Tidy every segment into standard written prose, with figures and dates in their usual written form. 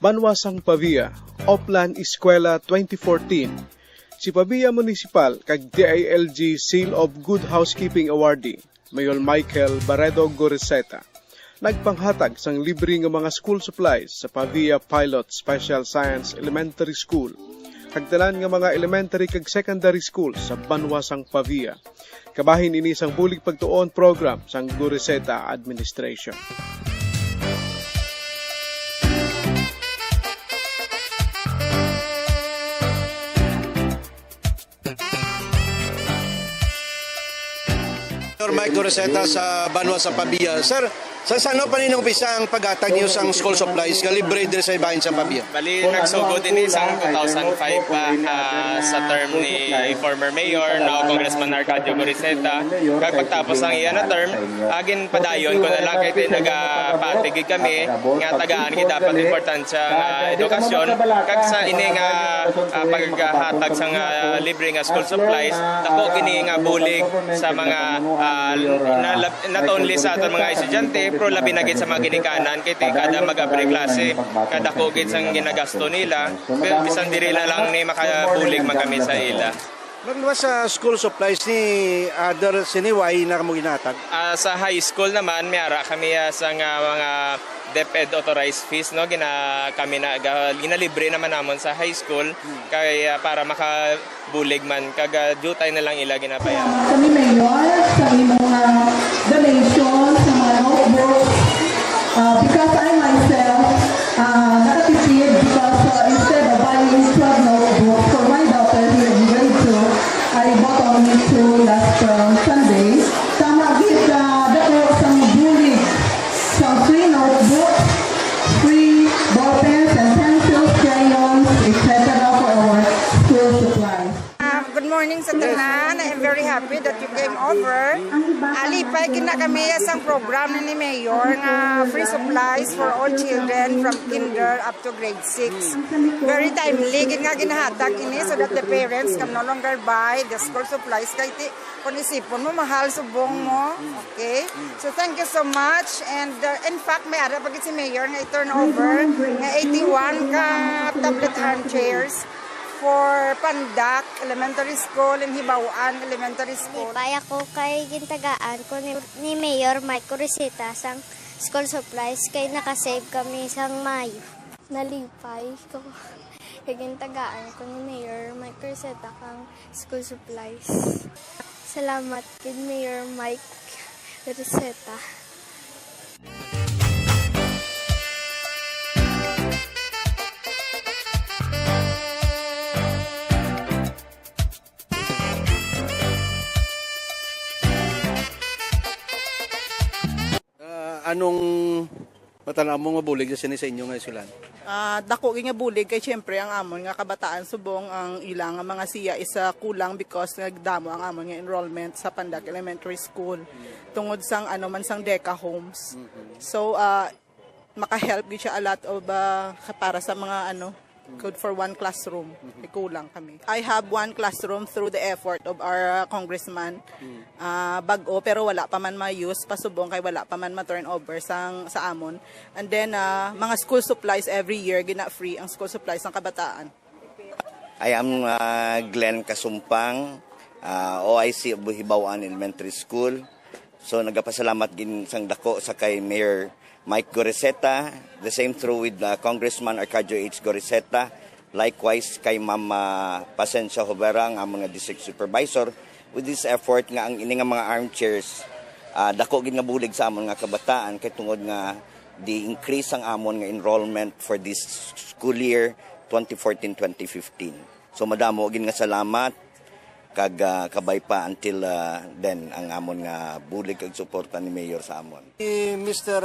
Banwasang Pavia, Oplan Eskwela 2014. Si Pavia Municipal kag DILG Seal of Good Housekeeping Awardee, Mayor Michael Barredo Goriseta, nagpanghatag sang libre nga mga school supplies sa Pavia Pilot Special Science Elementary School, kag tanan nga mga elementary kag secondary school sa Banwasang Pavia. Kabahin ini sang bulig pagtuon program sang Goriseta Administration. Mike Goriseta sa Banwasang Pavia. Sir, sa saan pa ninong umpisa ang paghatag niyo sang school supplies nga libre din sa ibahin sa Pavia? Bali, nagsugod din isang 2005 pa sa term ni former mayor, now Congressman Arcadio Goriseta. Kag pagtapos ang iyan na term, agin padayon ko na lang kay nagapatigig kami nga tagaan kita dapat importansya nga edukasyon kag sa ini nga paghatag sang libre nga school supplies dako kini nga bulig sa mga not only sa aton mga estudyante pero labi na gid sa mga ginikanan kay kada mag-abri klase kada ko gid sang ginagasto nila pero bisan diri lang ni makabulig man kami sa ila. Magluwas sa school supplies ni other siniway na kamo ginatag? Sa high school naman mayara kami sa mga DepEd authorized fees no kami na ginalibre naman namon sa high school kay para makabulig man kag dutay na lang ila ginabayaran. Kami mayor sa mga donations sa mga notebooks because I myself nakatipid because instead of buying 12 notebooks for my daughter here in grade 2, I bought only 2 last Sunday. Tama gid dako sa bulig sa free notebooks, free ballpens and pencils, crayons, etc. for our school supplies. Good morning sa tanan. I am very happy that you came over. Alipay kina kami sa program ni Mayor nga free supplies for all children from kinder up to grade 6. Very timely gid nga ginahatag ini so that the parents can no longer buy the school supplies kay kung isipon mo mahal subong mo. Okay? So thank you so much and in fact may ara pagit si Mayor nga i-turn over nga 81 ka tablet armchairs for Pandak Elementary School and Hibawaan Elementary School. Paya ko kay gintagaan ko ni Mayor Mike Goriseta sang school supplies kay nakasave kami sang Mayo. Nalipay ko kay gintagaan ko ni Mayor Mike Goriseta kang school supplies. Salamat kay Mayor Mike Goriseta. Anong matanaw mo mabulig sa inyo nga isulan? Dako nga bulig kay syempre ang amon nga kabataan subong ang ilang nga mga siya isa kulang because nagdamo ang amon nga enrollment sa Pandak Elementary School tungod sang man sang Deca homes. So maka-help gid siya a lot of para sa mga good for one classroom. Kulang kami. I have one classroom through the effort of our congressman. Bag-o pero wala pa man ma-use pasubong kay wala pa man ma-turn over sa amon. And then mga school supplies every year gina free ang school supplies ng kabataan. I am Glenn Kasumpang, OIC of Hibawaan Elementary School. So nagapasalamat gin sang dako sa kay Mayor Mike Goriseta, the same through with Congressman Arcadio H. Goriseta, likewise kay Ma'am Pasensia Hovera, ang mga district supervisor, with this effort nga ang ini nga mga armchairs, dako gid nga bulig sa amon nga kabataan kay tungod nga the increase ang amon nga enrollment for this school year 2014-2015. So madamo gid nga salamat kag kabay pa until then ang amon nga bulig kag suporta ni Mayor sa amon. Mr.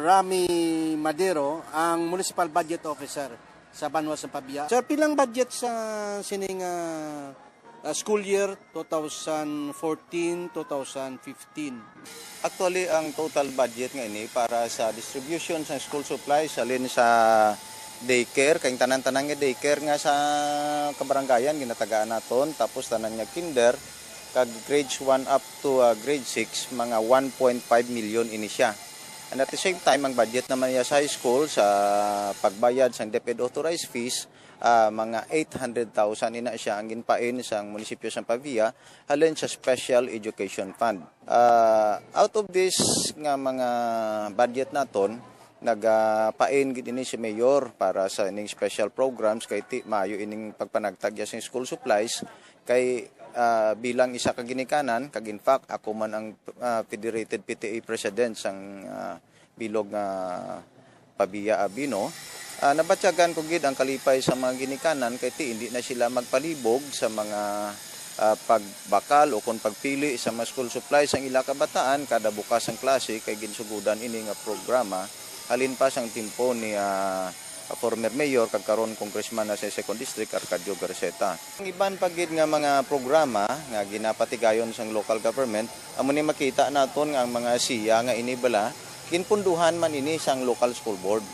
Rami Madero, ang Municipal Budget Officer sa Banwasang Pavia. Sir, pilang budget sa sining school year 2014-2015? Actually, ang total budget nga ini para sa distribution sa school supplies alin sa daycare, kay tanan-tanan nga daycare nga sa kabarangayan ginatagaan naton, tapos tanan nga kinder kag grades 1 up to grade 6 mga 1.5 million ini siya. And at the same time, ang budget naman niya sa high school sa pagbayad sa DepEd authorized fees, mga 800,000 ina siya ang ginpain sa munisipyo sa Pavia halin sa Special Education Fund. Out of this nga mga budget naton, nagpain gid ini si Mayor para sa ining special programs kay ti maayo ining pagpanagtagya sa school supplies kay bilang isa ka ginikanan kag in fact ako man ang Federated PTA President sang bilog nga Pabia Abino. Nabatyagan ko gid ang kalipay sa mga ginikanan kay ti hindi na sila magpalibog sa mga pagbakal o kung pagpili sa mga school supplies ang ila kabataan kada bukas ang klase kay ginsugudan ini nga programa halin pa sang timpo ni former mayor kag karon congressman na sa 2nd District Arcadio Garceta. Ang iban pagid nga mga programa nga ginapatigayon sang local government amo ni makita naton nga ang mga siya nga inibala ginpunduhan man ini sang local school board.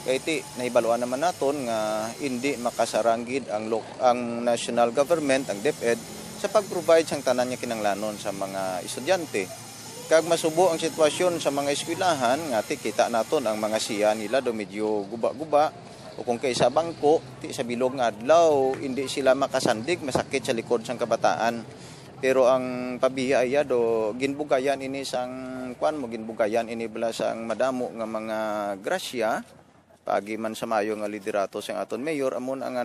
Kay ti nahibaluan naman naton nga hindi makasaranggid ang national government ang DepEd sa pag-provide sang tanan nga kinanglanon sa mga estudyante. Kag masubo ang sitwasyon sa mga eskwelahan nga ti kita naton ang mga siya nila do medyo guba-guba o kung kay sa bangko ti sa bilog nga adlaw hindi sila makasandig masakit sa likod sang kabataan. Pero ang Pabia ay do ginbugayan ini sang ginbugayan ini bala sang madamo nga mga grasya pagi man sa mayo nga liderato sang aton mayor amon ang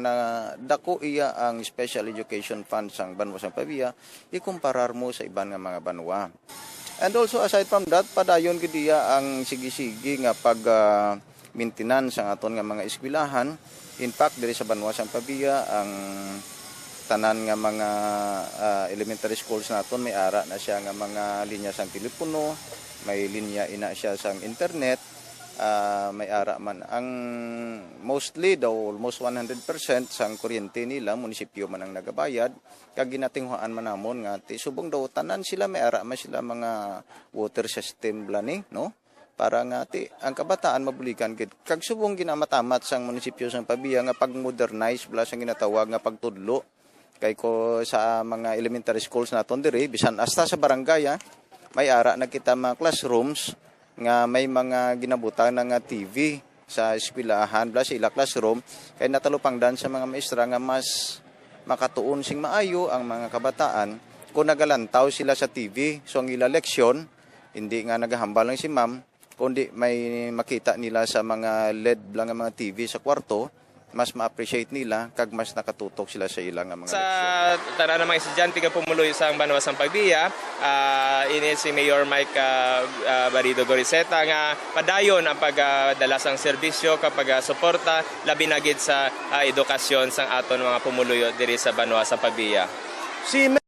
dako iya ang Special Education Fund sang banwa sang Pabia ikumparar mo sa iban nga mga banwa. And also aside from that padayon gid iya ang sige-sige nga pag maintenance ang aton nga mga eskwelahan. In fact diri sa banwa sang Pabia ang tanan nga mga elementary schools naton may ara na siya nga mga linya sang telepono, may linya ina siya sang internet. May ara man ang mostly daw almost 100% sang kuryente nila munisipyo man ang nagabayad kag ginatinghuan man namon nga ti subong daw tanan sila may ara man sila mga water system blani no para nga ti ang kabataan mabulikan kag subong ginamatamat sang munisipyo sang Pabia nga pag-modernize bala sang ginatawag nga pagtudlo kay ko sa mga elementary schools naton diri bisan hasta sa barangay may ara na kita mga classrooms nga may mga ginabutan nga TV sa eskwelahan bla sa ila classroom kay natalupangdan sa mga maestra nga mas makatuon sing maayo ang mga kabataan kung nagalantaw sila sa TV so ang ila leksyon hindi nga nagahambal lang si ma'am kundi may makita nila sa mga LED bla nga mga TV sa kwarto mas ma-appreciate nila kag mas nakatutok sila sa ilang mga sa tara ng mga estudyante nga pumuloy sa banwa sang Pabia ini si Mayor Mike Barido Goriseta nga padayon ang pagdala sang serbisyo kapag suporta labi na gid sa edukasyon sang aton mga pumuloy diri sa banwa sa Pabia. Si